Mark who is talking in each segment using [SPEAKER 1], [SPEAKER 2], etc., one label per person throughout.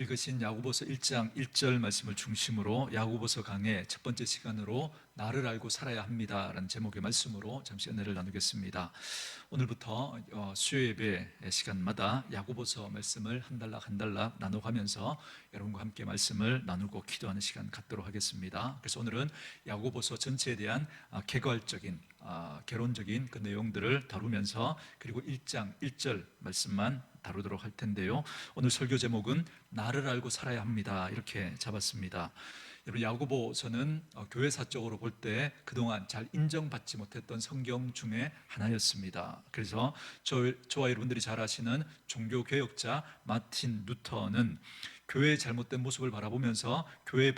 [SPEAKER 1] 이것인 야고보서 1장 1절 말씀을 중심으로 야고보서 강의 첫 번째 시간으로 나를 알고 살아야 합니다 라는 제목의 말씀으로 잠시 은혜를 나누겠습니다. 오늘부터 수요 예배 시간마다 야고보서 말씀을 한 단락 나눠가면서 여러분과 함께 말씀을 나누고 기도하는 시간 갖도록 하겠습니다. 그래서 오늘은 야고보서 전체에 대한 개괄적인 개론적인 그 내용들을 다루면서 그리고 1장 1절 말씀만 다루도록 할 텐데요, 오늘 설교 제목은 나를 알고 살아야 합니다 이렇게 잡았습니다. 여러분, 야고보서는 교회사적으로 볼 때 그동안 잘 인정받지 못했던 성경 중에 하나였습니다. 그래서 저와 여러분들이 잘 아시는 종교개혁자 마틴 루터는 교회의 잘못된 모습을 바라보면서 교회의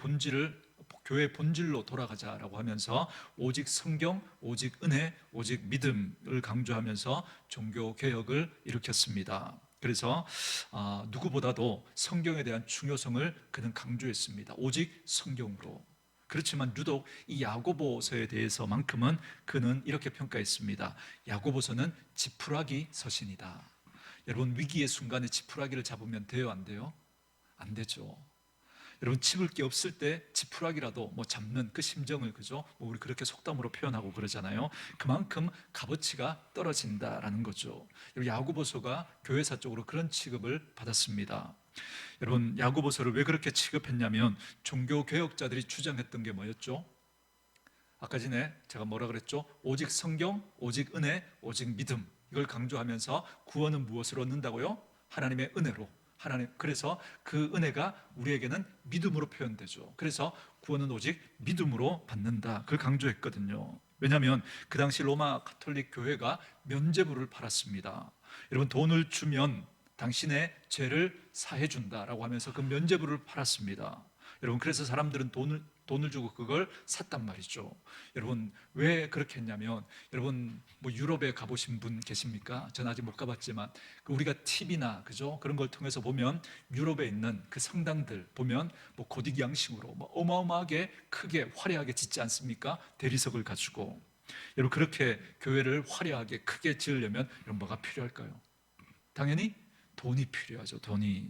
[SPEAKER 1] 본질로 돌아가자라고 하면서 오직 성경, 오직 은혜, 오직 믿음을 강조하면서 종교개혁을 일으켰습니다. 그래서 누구보다도 성경에 대한 중요성을 그는 강조했습니다. 오직 성경으로. 그렇지만 유독 이 야고보서에 대해서만큼은 그는 이렇게 평가했습니다. 야고보서는 지푸라기 서신이다. 여러분, 위기의 순간에 지푸라기를 잡으면 돼요, 안 돼요? 안 되죠. 여러분, 집을 게 없을 때 지푸라기라도 잡는 그 심정을, 그죠? 우리 그렇게 속담으로 표현하고 그러잖아요. 그만큼 값어치가 떨어진다라는 거죠. 야고보서가 교회사적으로 그런 취급을 받았습니다. 여러분, 야고보서를 왜 그렇게 취급했냐면 종교개혁자들이 주장했던 게 뭐였죠? 아까 전에 제가 뭐라 그랬죠? 오직 성경, 오직 은혜, 오직 믿음, 이걸 강조하면서 구원은 무엇으로 얻는다고요? 하나님의 은혜로. 그래서 그 은혜가 우리에게는 믿음으로 표현되죠. 그래서 구원은 오직 믿음으로 받는다, 그걸 강조했거든요. 왜냐하면 그 당시 로마 가톨릭 교회가 면죄부를 팔았습니다. 여러분, 돈을 주면 당신의 죄를 사해준다라고 하면서 그 면죄부를 팔았습니다. 여러분, 그래서 사람들은 돈을 주고 그걸 샀단 말이죠. 여러분, 왜 그렇게 했냐면, 여러분 유럽에 가보신 분 계십니까? 저는 아직 못 가봤지만 우리가 TV나 그죠? 그런 걸 통해서 보면 유럽에 있는 그 성당들 보면 고딕 양식으로 어마어마하게 크게 화려하게 짓지 않습니까? 대리석을 가지고. 여러분, 그렇게 교회를 화려하게 크게 지으려면 여러분, 뭐가 필요할까요? 당연히 돈이 필요하죠. 돈이.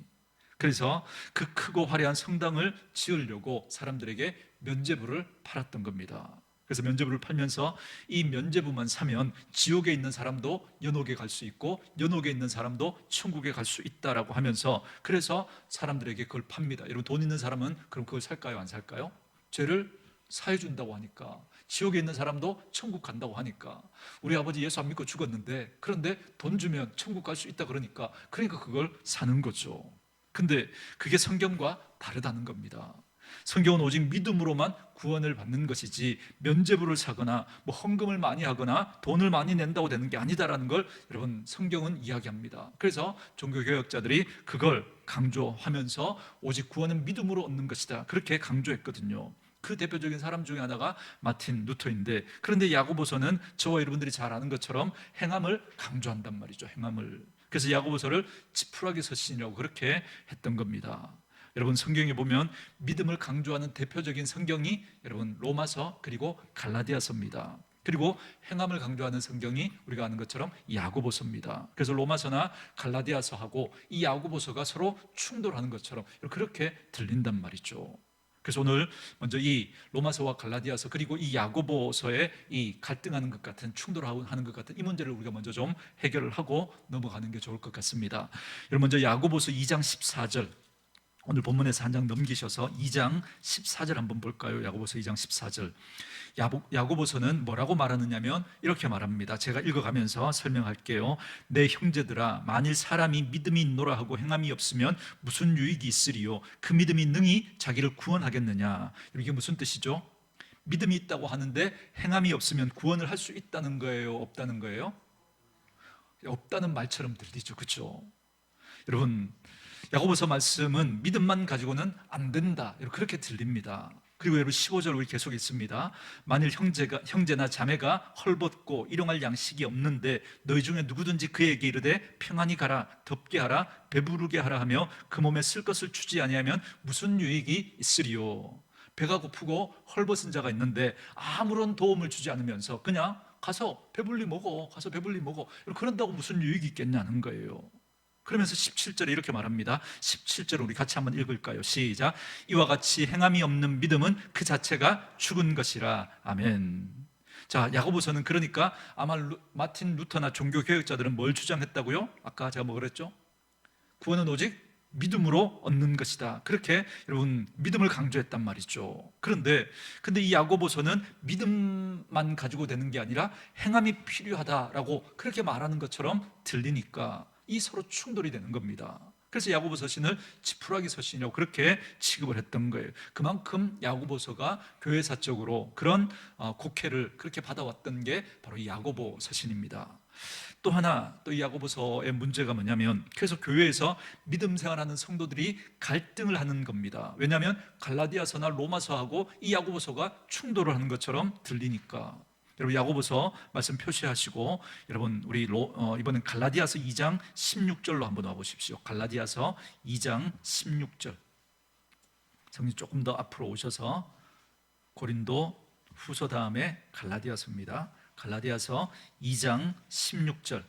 [SPEAKER 1] 그래서 그 크고 화려한 성당을 지으려고 사람들에게 면죄부를 팔았던 겁니다. 그래서 면죄부를 팔면서 이 면죄부만 사면 지옥에 있는 사람도 연옥에 갈 수 있고 연옥에 있는 사람도 천국에 갈 수 있다라고 하면서, 그래서 사람들에게 그걸 팝니다. 여러분, 돈 있는 사람은 그럼 그걸 살까요, 안 살까요? 죄를 사해준다고 하니까, 지옥에 있는 사람도 천국 간다고 하니까. 우리 아버지 예수 안 믿고 죽었는데, 그런데 돈 주면 천국 갈 수 있다 그러니까 그걸 사는 거죠. 근데 그게 성경과 다르다는 겁니다. 성경은 오직 믿음으로만 구원을 받는 것이지 면죄부를 사거나 헌금을 많이 하거나 돈을 많이 낸다고 되는 게 아니다라는 걸 여러분, 성경은 이야기합니다. 그래서 종교개혁자들이 그걸 강조하면서 오직 구원은 믿음으로 얻는 것이다, 그렇게 강조했거든요. 그 대표적인 사람 중에 하나가 마틴 루터인데, 그런데 야고보서는 저와 여러분들이 잘 아는 것처럼 행함을 강조한단 말이죠. 행함을. 그래서 야고보서를 지푸라기 서신이라고 그렇게 했던 겁니다. 여러분, 성경에 보면 믿음을 강조하는 대표적인 성경이 여러분 로마서 그리고 갈라디아서입니다. 그리고 행함을 강조하는 성경이 우리가 아는 것처럼 야고보서입니다. 그래서 로마서나 갈라디아서하고 이 야고보서가 서로 충돌하는 것처럼 그렇게 들린단 말이죠. 그래서 오늘 먼저 이 로마서와 갈라디아서 그리고 이 야고보서의 이 갈등하는 것 같은, 충돌하는 것 같은 이 문제를 우리가 먼저 좀 해결을 하고 넘어가는 게 좋을 것 같습니다. 여러분, 먼저 야고보서 2장 14절, 오늘 본문에서 한 장 넘기셔서 2장 14절 한번 볼까요? 야고보서 2장 14절. 야고보서는 뭐라고 말하느냐면 이렇게 말합니다. 제가 읽어가면서 설명할게요. 내 형제들아, 만일 사람이 믿음이 있노라 하고 행함이 없으면 무슨 유익이 있으리요? 그 믿음이 능히 자기를 구원하겠느냐? 이게 무슨 뜻이죠? 믿음이 있다고 하는데 행함이 없으면 구원을 할 수 있다는 거예요, 없다는 거예요? 없다는 말처럼 들리죠, 그렇죠? 여러분, 야고보서 말씀은 믿음만 가지고는 안 된다, 그렇게 들립니다. 그리고 여러분, 15절 우리 계속 있습니다. 만일 형제나 자매가 헐벗고 일용할 양식이 없는데 너희 중에 누구든지 그에게 이르되 평안히 가라, 덥게 하라, 배부르게 하라 하며 그 몸에 쓸 것을 주지 아니하면 무슨 유익이 있으리요? 배가 고프고 헐벗은 자가 있는데 아무런 도움을 주지 않으면서 그냥 가서 배불리 먹어, 그런다고 무슨 유익이 있겠냐는 거예요. 그러면서 17절에 이렇게 말합니다. 17절 우리 같이 한번 읽을까요? 시작. 이와 같이 행함이 없는 믿음은 그 자체가 죽은 것이라. 아멘. 자, 야고보서는 그러니까 아마 마틴 루터나 종교 개혁자들은 뭘 주장했다고요? 아까 제가 뭐 그랬죠? 구원은 오직 믿음으로 얻는 것이다. 그렇게 여러분 믿음을 강조했단 말이죠. 근데 이 야고보서는 믿음만 가지고 되는 게 아니라 행함이 필요하다라고 그렇게 말하는 것처럼 들리니까 이 서로 충돌이 되는 겁니다. 그래서 야고보 서신을 지푸라기 서신이라고 그렇게 취급을 했던 거예요. 그만큼 야고보서가 교회사적으로 그런 곡해를 그렇게 받아왔던 게 바로 이 야고보 서신입니다. 또 하나, 또 이 야고보서의 문제가 뭐냐면 계속 교회에서 믿음 생활하는 성도들이 갈등을 하는 겁니다. 왜냐하면 갈라디아서나 로마서하고 이 야고보서가 충돌을 하는 것처럼 들리니까. 여러분 야고보서 말씀 표시하시고, 여러분 우리 이번엔 갈라디아서 2장 16절로 한번 와보십시오. 갈라디아서 2장 16절. 성님 조금 더 앞으로 오셔서 고린도 후서 다음에 갈라디아서입니다. 갈라디아서 2장 16절.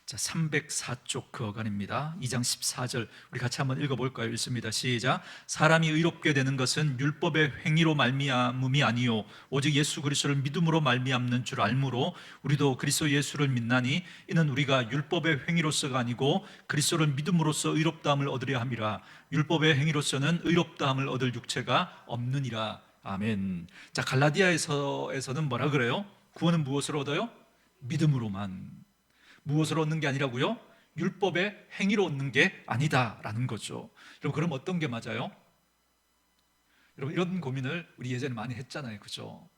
[SPEAKER 1] 자, 304쪽 그 어간입니다. 2장 14절 우리 같이 한번 읽어볼까요? 읽습니다. 시작. 사람이 의롭게 되는 것은 율법의 행위로 말미암음이 아니요 오직 예수 그리스도를 믿음으로 말미암는 줄 알므로 우리도 그리스도 예수를 믿나니 이는 우리가 율법의 행위로서가 아니고 그리스도를 믿음으로써 의롭다함을 얻으려 함이라. 율법의 행위로서는 의롭다함을 얻을 육체가 없느니라. 아멘. 자, 갈라디아에서는 뭐라 그래요? 구원은 무엇으로 얻어요? 믿음으로만. 무엇으로 얻는 게 아니라고요? 율법의 행위로 얻는 게 아니다라는 거죠. 여러분, 그럼 어떤 게 맞아요? 여러분, 이런 고민을 우리 예전에 많이 했잖아요, 그죠?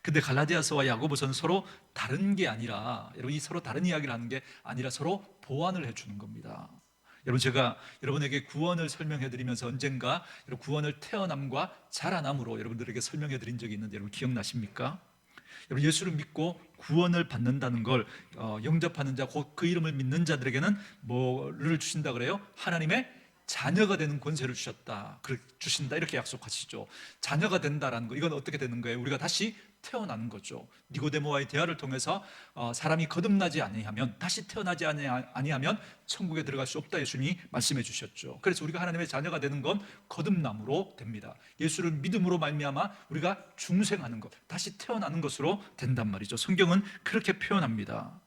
[SPEAKER 1] 근데 갈라디아서와 야고보서는 서로 다른 게 아니라, 여러분, 이 서로 다른 이야기를 하는 게 아니라 서로 보완을 해주는 겁니다. 여러분, 제가 여러분에게 구원을 설명해 드리면서 언젠가 구원을 태어남과 자라남으로 여러분들에게 설명해 드린 적이 있는데 여러분 기억나십니까? 여러분, 예수를 믿고 구원을 받는다는 걸 영접하는 자, 곧 그 이름을 믿는 자들에게는 뭐를 주신다 그래요? 하나님의 자녀가 되는 권세를 주신다 이렇게 약속하시죠. 자녀가 된다라는 거, 이건 어떻게 되는 거예요? 우리가 다시 태어나는 거죠. 니고데모와의 대화를 통해서 사람이 거듭나지 아니하면, 다시 태어나지 아니하면 천국에 들어갈 수 없다 예수님이 말씀해 주셨죠. 그래서 우리가 하나님의 자녀가 되는 건 거듭남으로 됩니다. 예수를 믿음으로 말미암아 우리가 중생하는 것, 다시 태어나는 것으로 된단 말이죠. 성경은 그렇게 표현합니다.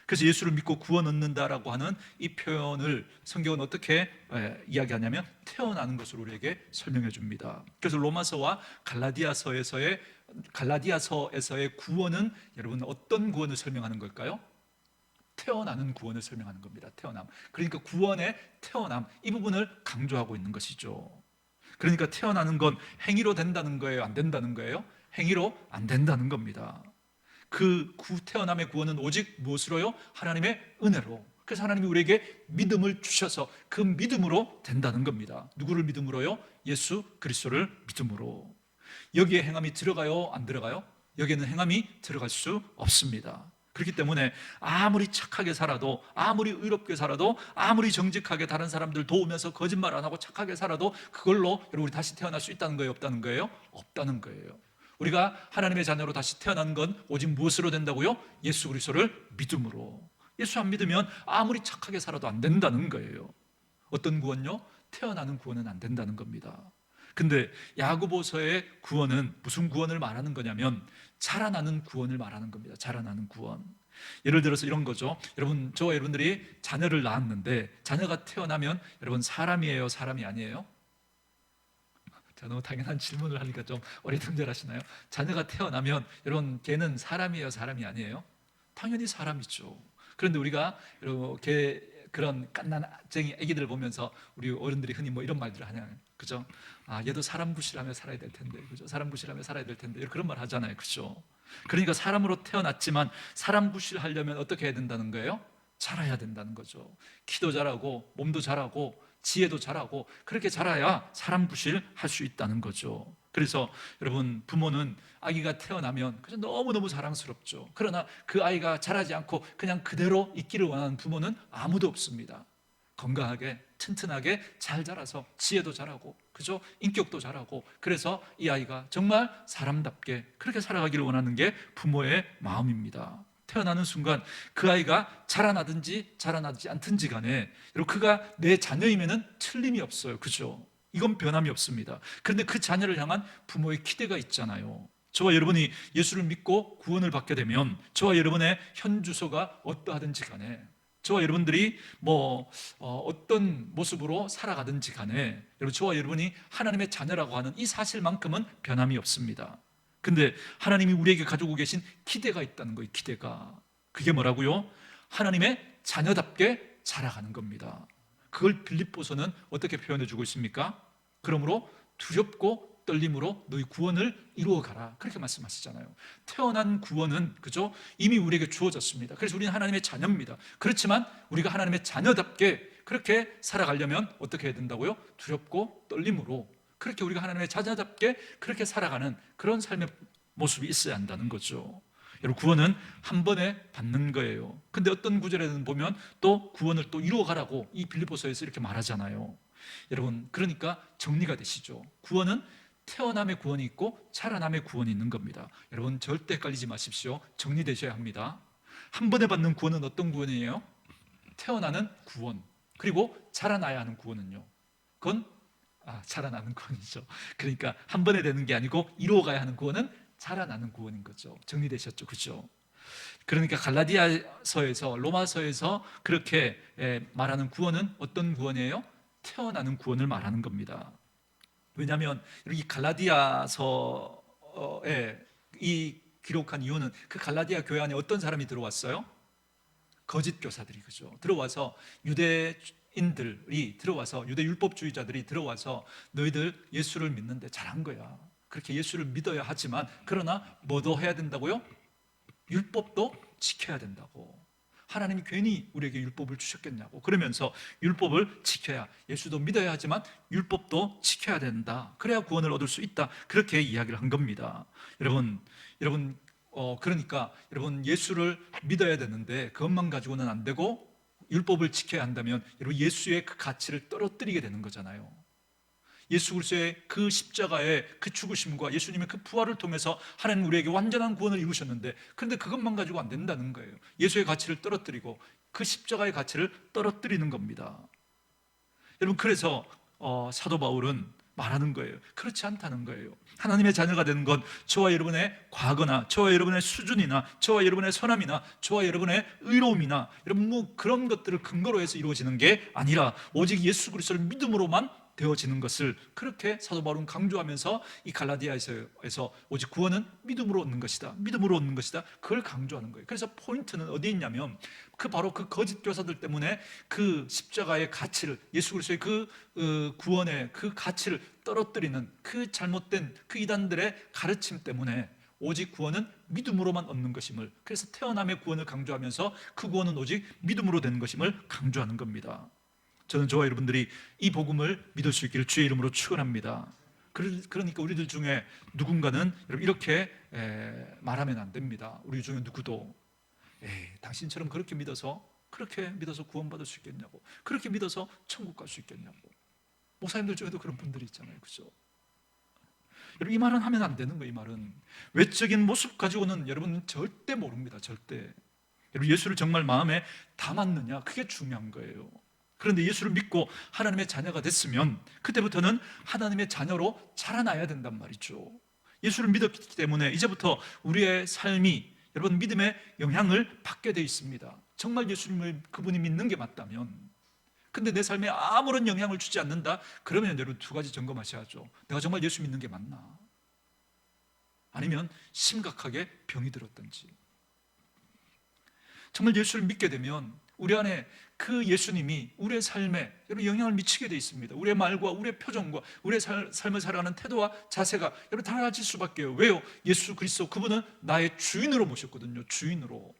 [SPEAKER 1] 그래서 예수를 믿고 구원 얻는다라고 하는 이 표현을 성경은 어떻게 이야기하냐면 태어나는 것으로 우리에게 설명해 줍니다. 그래서 로마서와 갈라디아서에서의 구원은 여러분 어떤 구원을 설명하는 걸까요? 태어나는 구원을 설명하는 겁니다. 태어남. 그러니까 구원의 태어남, 이 부분을 강조하고 있는 것이죠. 그러니까 태어나는 건 행위로 된다는 거예요? 안 된다는 거예요? 행위로 안 된다는 겁니다. 그 태어남의 구원은 오직 무엇으로요? 하나님의 은혜로. 그래서 하나님이 우리에게 믿음을 주셔서 그 믿음으로 된다는 겁니다. 누구를 믿음으로요? 예수 그리스도를 믿음으로. 여기에 행함이 들어가요? 안 들어가요? 여기에는 행함이 들어갈 수 없습니다. 그렇기 때문에 아무리 착하게 살아도, 아무리 의롭게 살아도, 아무리 정직하게 다른 사람들 도우면서 거짓말 안 하고 착하게 살아도 그걸로 여러분 우리 다시 태어날 수 있다는 거예요? 없다는 거예요? 없다는 거예요. 우리가 하나님의 자녀로 다시 태어난 건 오직 무엇으로 된다고요? 예수 그리스도를 믿음으로. 예수 안 믿으면 아무리 착하게 살아도 안 된다는 거예요. 어떤 구원요? 태어나는 구원은 안 된다는 겁니다. 근데 야고보서의 구원은 무슨 구원을 말하는 거냐면 자라나는 구원을 말하는 겁니다. 자라나는 구원. 예를 들어서 이런 거죠. 여러분, 저와 여러분들이 자녀를 낳았는데 자녀가 태어나면 여러분 사람이에요? 사람이 아니에요? 너무 당연한 질문을 하니까 좀 어리둥절하시나요? 자녀가 태어나면 여러분 걔는 사람이에요? 사람이 아니에요? 당연히 사람이죠. 그런데 우리가 이렇게 그런 깐난쟁이 애기들 보면서 우리 어른들이 흔히 뭐 이런 말들을 하잖아요. 그죠? 아, 얘도 사람 구실하며 살아야 될 텐데, 그죠? 사람 구실하며 살아야 될 텐데, 그런 말 하잖아요. 그죠? 그러니까 사람으로 태어났지만 사람 구실하려면 어떻게 해야 된다는 거예요? 자라야 된다는 거죠. 키도 자라고 몸도 자라고 지혜도 자라고 그렇게 자라야 사람 구실할 수 있다는 거죠. 그래서 여러분, 부모는 아기가 태어나면 그저 너무너무 사랑스럽죠. 그러나 그 아이가 자라지 않고 그냥 그대로 있기를 원하는 부모는 아무도 없습니다. 건강하게 튼튼하게 잘 자라서 지혜도 자라고, 그죠? 인격도 자라고, 그래서 이 아이가 정말 사람답게 그렇게 살아가기를 원하는 게 부모의 마음입니다. 태어나는 순간 그 아이가 자라나든지 자라나지 않든지 간에 여러분 그가 내 자녀이면은 틀림이 없어요. 그죠? 이건 변함이 없습니다. 그런데 그 자녀를 향한 부모의 기대가 있잖아요. 저와 여러분이 예수를 믿고 구원을 받게 되면 저와 여러분의 현 주소가 어떠하든지 간에 저와 여러분들이 어떤 모습으로 살아가든지 간에 여러분 저와 여러분이 하나님의 자녀라고 하는 이 사실만큼은 변함이 없습니다. 근데 하나님이 우리에게 가지고 계신 기대가 있다는 거예요. 기대가. 그게 뭐라고요? 하나님의 자녀답게 자라가는 겁니다. 그걸 빌립보서는 어떻게 표현해 주고 있습니까? 그러므로 두렵고 떨림으로 너희 구원을 이루어 가라. 그렇게 말씀하시잖아요. 태어난 구원은 그죠? 이미 우리에게 주어졌습니다. 그래서 우리는 하나님의 자녀입니다. 그렇지만 우리가 하나님의 자녀답게 그렇게 살아가려면 어떻게 해야 된다고요? 두렵고 떨림으로 그렇게 우리가 하나님의 자녀답게 그렇게 살아가는 그런 삶의 모습이 있어야 한다는 거죠. 여러분 구원은 한 번에 받는 거예요. 근데 어떤 구절에는 보면 또 구원을 또 이루어가라고 이 빌립보서에서 이렇게 말하잖아요. 여러분 그러니까 정리가 되시죠. 구원은 태어남의 구원이 있고 자라남의 구원이 있는 겁니다. 여러분 절대 헷갈리지 마십시오. 정리되셔야 합니다. 한 번에 받는 구원은 어떤 구원이에요? 태어나는 구원. 그리고 자라나야 하는 구원은요, 그건 자라나는 구원이죠. 그러니까 한 번에 되는 게 아니고 이루어가야 하는 구원은 자라나는 구원인 거죠. 정리되셨죠? 그죠? 그러니까 갈라디아서에서 로마서에서 그렇게 말하는 구원은 어떤 구원이에요? 태어나는 구원을 말하는 겁니다. 왜냐하면 이 갈라디아서에 이 기록한 이유는 그 갈라디아 교회 안에 어떤 사람이 들어왔어요? 거짓 교사들이 그죠? 들어와서 유대인들이 들어와서 유대 율법주의자들이 들어와서 너희들 예수를 믿는데 잘한 거야. 그렇게 예수를 믿어야 하지만 그러나 뭐도 해야 된다고요? 율법도 지켜야 된다고. 하나님이 괜히 우리에게 율법을 주셨겠냐고. 그러면서 율법을 지켜야, 예수도 믿어야 하지만 율법도 지켜야 된다. 그래야 구원을 얻을 수 있다. 그렇게 이야기를 한 겁니다. 여러분 그러니까 여러분 예수를 믿어야 되는데 그것만 가지고는 안 되고 율법을 지켜야 한다면 여러분 예수의 그 가치를 떨어뜨리게 되는 거잖아요. 예수 그리스도의 그 십자가의 그 죽으심과 예수님의 그 부활을 통해서 하나님 우리에게 완전한 구원을 이루셨는데 그런데 그것만 가지고 안 된다는 거예요. 예수의 가치를 떨어뜨리고 그 십자가의 가치를 떨어뜨리는 겁니다. 여러분 그래서 사도 바울은 말하는 거예요. 그렇지 않다는 거예요. 하나님의 자녀가 되는 건 저와 여러분의 과거나 저와 여러분의 수준이나 저와 여러분의 선함이나 저와 여러분의 의로움이나 여러분 그런 것들을 근거로 해서 이루어지는 게 아니라 오직 예수 그리스도를 믿음으로만 되어지는 것을 그렇게 사도 바울은 강조하면서 이 갈라디아에서 오직 구원은 믿음으로 얻는 것이다. 믿음으로 얻는 것이다. 그걸 강조하는 거예요. 그래서 포인트는 어디에 있냐면 바로 그 거짓 교사들 때문에 그 십자가의 가치를 예수 그리스도의 그 구원의 그 가치를 떨어뜨리는 그 잘못된 그 이단들의 가르침 때문에 오직 구원은 믿음으로만 얻는 것임을, 그래서 태어남의 구원을 강조하면서 그 구원은 오직 믿음으로 되는 것임을 강조하는 겁니다. 저는 저와 여러분들이 이 복음을 믿을 수 있기를 주의 이름으로 축원합니다. 그러니까 우리들 중에 누군가는 이렇게 말하면 안 됩니다. 우리 중에 누구도 당신처럼 그렇게 믿어서 구원받을 수 있겠냐고, 그렇게 믿어서 천국 갈 수 있겠냐고. 목사님들 중에도 그런 분들이 있잖아요. 그죠? 여러분 이 말은 하면 안 되는 거예요. 이 말은 외적인 모습 가지고는 여러분은 절대 모릅니다. 절대. 여러분 예수를 정말 마음에 담았느냐, 그게 중요한 거예요. 그런데 예수를 믿고 하나님의 자녀가 됐으면 그때부터는 하나님의 자녀로 자라나야 된단 말이죠. 예수를 믿었기 때문에 이제부터 우리의 삶이 여러분 믿음의 영향을 받게 돼 있습니다. 정말 예수님을 그분이 믿는 게 맞다면, 근데 내 삶에 아무런 영향을 주지 않는다, 그러면 여러분 두 가지 점검하셔야죠. 내가 정말 예수 믿는 게 맞나? 아니면 심각하게 병이 들었든지. 정말 예수를 믿게 되면 우리 안에 그 예수님이 우리의 삶에 여러분 영향을 미치게 돼 있습니다. 우리의 말과 우리의 표정과 우리의 삶을 살아가는 태도와 자세가 여러분 달라질 수밖에요. 왜요? 예수 그리스도 그분은 나의 주인으로 모셨거든요. 주인으로.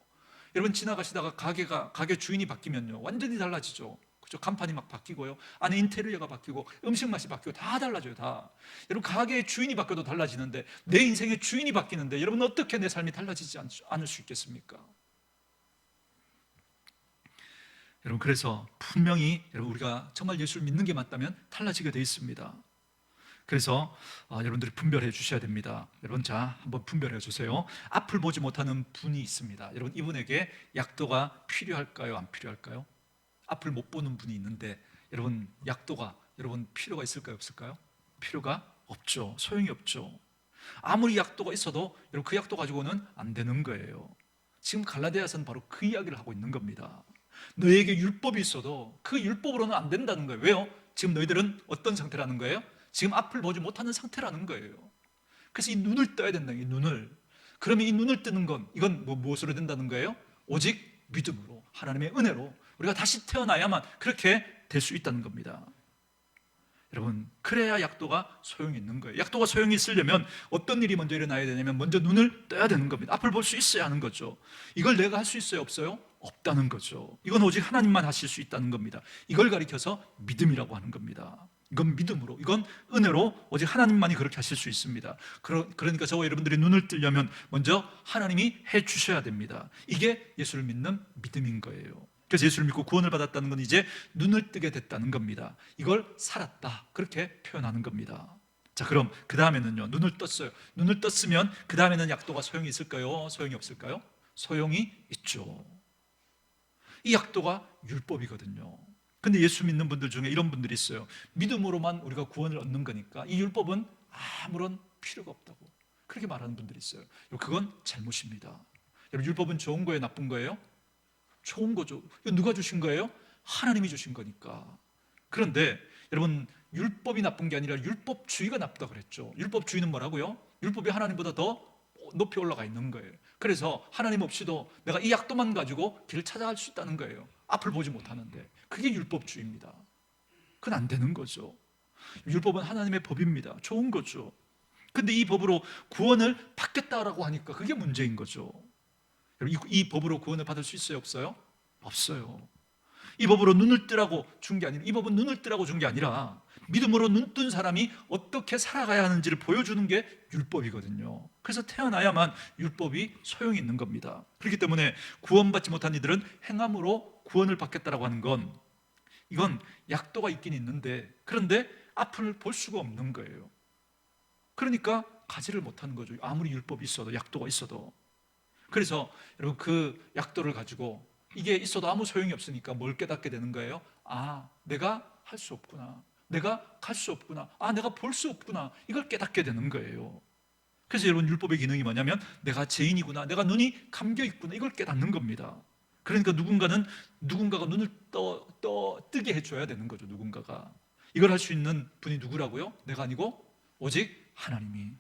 [SPEAKER 1] 여러분 지나가시다가 가게 주인이 바뀌면요 완전히 달라지죠. 그죠? 간판이 막 바뀌고요, 안에 인테리어가 바뀌고 음식 맛이 바뀌고 다 달라져요. 다. 여러분 가게의 주인이 바뀌어도 달라지는데 내 인생의 주인이 바뀌는데 여러분 어떻게 내 삶이 달라지지 않을 수 있겠습니까? 여러분 그래서 분명히 여러분 우리가 정말 예수를 믿는 게 맞다면 달라지게 돼 있습니다. 그래서 여러분들이 분별해 주셔야 됩니다. 여러분, 자, 한번 분별해 주세요. 앞을 보지 못하는 분이 있습니다. 여러분, 이분에게 약도가 필요할까요? 안 필요할까요? 앞을 못 보는 분이 있는데 여러분, 약도가 여러분 필요가 있을까요? 없을까요? 필요가 없죠. 소용이 없죠. 아무리 약도가 있어도 여러분, 그 약도 가지고는 안 되는 거예요. 지금 갈라디아서는 바로 그 이야기를 하고 있는 겁니다. 너에게 율법이 있어도 그 율법으로는 안 된다는 거예요. 왜요? 지금 너희들은 어떤 상태라는 거예요? 지금 앞을 보지 못하는 상태라는 거예요. 그래서 이 눈을 떠야 된다. 이 눈을. 그러면 이 눈을 뜨는 건 이건 무엇으로 된다는 거예요? 오직 믿음으로, 하나님의 은혜로 우리가 다시 태어나야만 그렇게 될 수 있다는 겁니다. 여러분, 그래야 약도가 소용이 있는 거예요. 약도가 소용이 있으려면 어떤 일이 먼저 일어나야 되냐면 먼저 눈을 떠야 되는 겁니다. 앞을 볼 수 있어야 하는 거죠. 이걸 내가 할 수 있어요? 없어요? 없다는 거죠. 이건 오직 하나님만 하실 수 있다는 겁니다. 이걸 가리켜서 믿음이라고 하는 겁니다. 이건 믿음으로, 이건 은혜로 오직 하나님만이 그렇게 하실 수 있습니다. 그러니까 저와 여러분들이 눈을 뜨려면 먼저 하나님이 해 주셔야 됩니다. 이게 예수를 믿는 믿음인 거예요. 그래서 예수를 믿고 구원을 받았다는 건 이제 눈을 뜨게 됐다는 겁니다. 이걸 살았다, 그렇게 표현하는 겁니다. 자, 그럼 그 다음에는요, 눈을 떴어요. 눈을 떴으면 그 다음에는 약도가 소용이 있을까요? 소용이 없을까요? 소용이 있죠. 이 약도가 율법이거든요. 근데 예수 믿는 분들 중에 이런 분들이 있어요. 믿음으로만 우리가 구원을 얻는 거니까 이 율법은 아무런 필요가 없다고 그렇게 말하는 분들이 있어요. 그건 잘못입니다. 여러분, 율법은 좋은 거예요? 나쁜 거예요? 좋은 거죠. 이거 누가 주신 거예요? 하나님이 주신 거니까. 그런데 여러분, 율법이 나쁜 게 아니라 율법주의가 나쁘다고 그랬죠. 율법주의는 뭐라고요? 율법이 하나님보다 더 높이 올라가 있는 거예요. 그래서 하나님 없이도 내가 이 약도만 가지고 길을 찾아갈 수 있다는 거예요. 앞을 보지 못하는데. 그게 율법주의입니다. 그건 안 되는 거죠. 율법은 하나님의 법입니다. 좋은 거죠. 근데 이 법으로 구원을 받겠다라고 하니까 그게 문제인 거죠. 이 법으로 구원을 받을 수 있어요? 없어요? 없어요. 이 법으로 눈을 뜨라고 준 게 아니라, 이 법은 눈을 뜨라고 준 게 아니라 믿음으로 눈 뜬 사람이 어떻게 살아가야 하는지를 보여주는 게 율법이거든요. 그래서 태어나야만 율법이 소용이 있는 겁니다. 그렇기 때문에 구원받지 못한 이들은 행함으로 구원을 받겠다라고 하는 건, 이건 약도가 있긴 있는데 그런데 앞을 볼 수가 없는 거예요. 그러니까 가지를 못하는 거죠. 아무리 율법이 있어도, 약도가 있어도. 그래서 여러분, 그 약도를 가지고 이게 있어도 아무 소용이 없으니까 뭘 깨닫게 되는 거예요? 아, 내가 할 수 없구나. 내가 갈 수 없구나. 아, 내가 볼 수 없구나. 이걸 깨닫게 되는 거예요. 그래서 여러분, 율법의 기능이 뭐냐면 내가 죄인이구나, 내가 눈이 감겨 있구나, 이걸 깨닫는 겁니다. 그러니까 누군가가 눈을 뜨게 해줘야 되는 거죠. 누군가가. 이걸 할 수 있는 분이 누구라고요? 내가 아니고 오직 하나님이.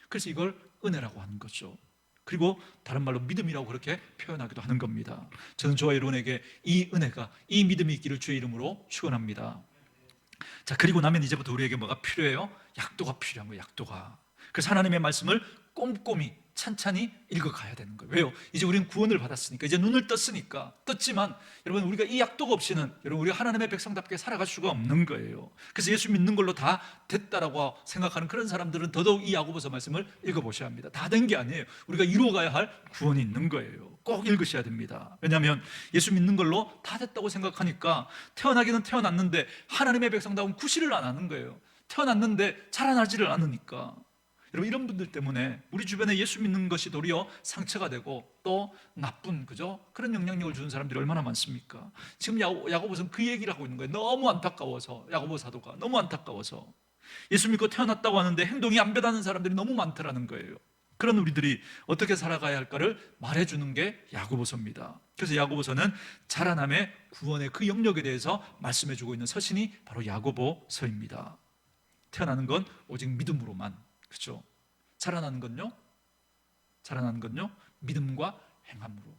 [SPEAKER 1] 그래서 이걸 은혜라고 하는 거죠. 그리고 다른 말로 믿음이라고 그렇게 표현하기도 하는 겁니다. 저는 저와 여러분에게 이 은혜가, 이 믿음이 있기를 주의 이름으로 축원합니다. 자, 그리고 나면 이제부터 우리에게 뭐가 필요해요? 약도가 필요한 거예요. 약도가. 그래서 하나님의 말씀을 꼼꼼히 찬찬히 읽어가야 되는 거예요. 왜요? 이제 우리는 구원을 받았으니까, 이제 눈을 떴지만 여러분, 우리가 이 약도가 없이는 여러분, 우리가 하나님의 백성답게 살아갈 수가 없는 거예요. 그래서 예수 믿는 걸로 다 됐다라고 생각하는 그런 사람들은 더더욱 이 야고보서 말씀을 읽어보셔야 합니다. 다 된 게 아니에요. 우리가 이루어가야 할 구원이 있는 거예요. 꼭 읽으셔야 됩니다. 왜냐하면 예수 믿는 걸로 다 됐다고 생각하니까 태어나기는 태어났는데 하나님의 백성다운 구실을 안 하는 거예요. 태어났는데 자라나지를 않으니까. 여러분, 이런 분들 때문에 우리 주변에 예수 믿는 것이 도리어 상처가 되고 또 나쁜, 그죠? 그런 영향력을 주는 사람들이 얼마나 많습니까? 지금 야고보서는 그 얘기를 하고 있는 거예요. 너무 안타까워서, 야고보 사도가 너무 안타까워서 예수 믿고 태어났다고 하는데 행동이 안 변하는 사람들이 너무 많더라는 거예요. 그런 우리들이 어떻게 살아가야 할까를 말해주는 게 야고보서입니다. 그래서 야고보서는 자라남의 구원의 그 영역에 대해서 말씀해주고 있는 서신이 바로 야고보서입니다. 태어나는 건 오직 믿음으로만, 그렇죠? 자라나는 건요 믿음과 행함으로.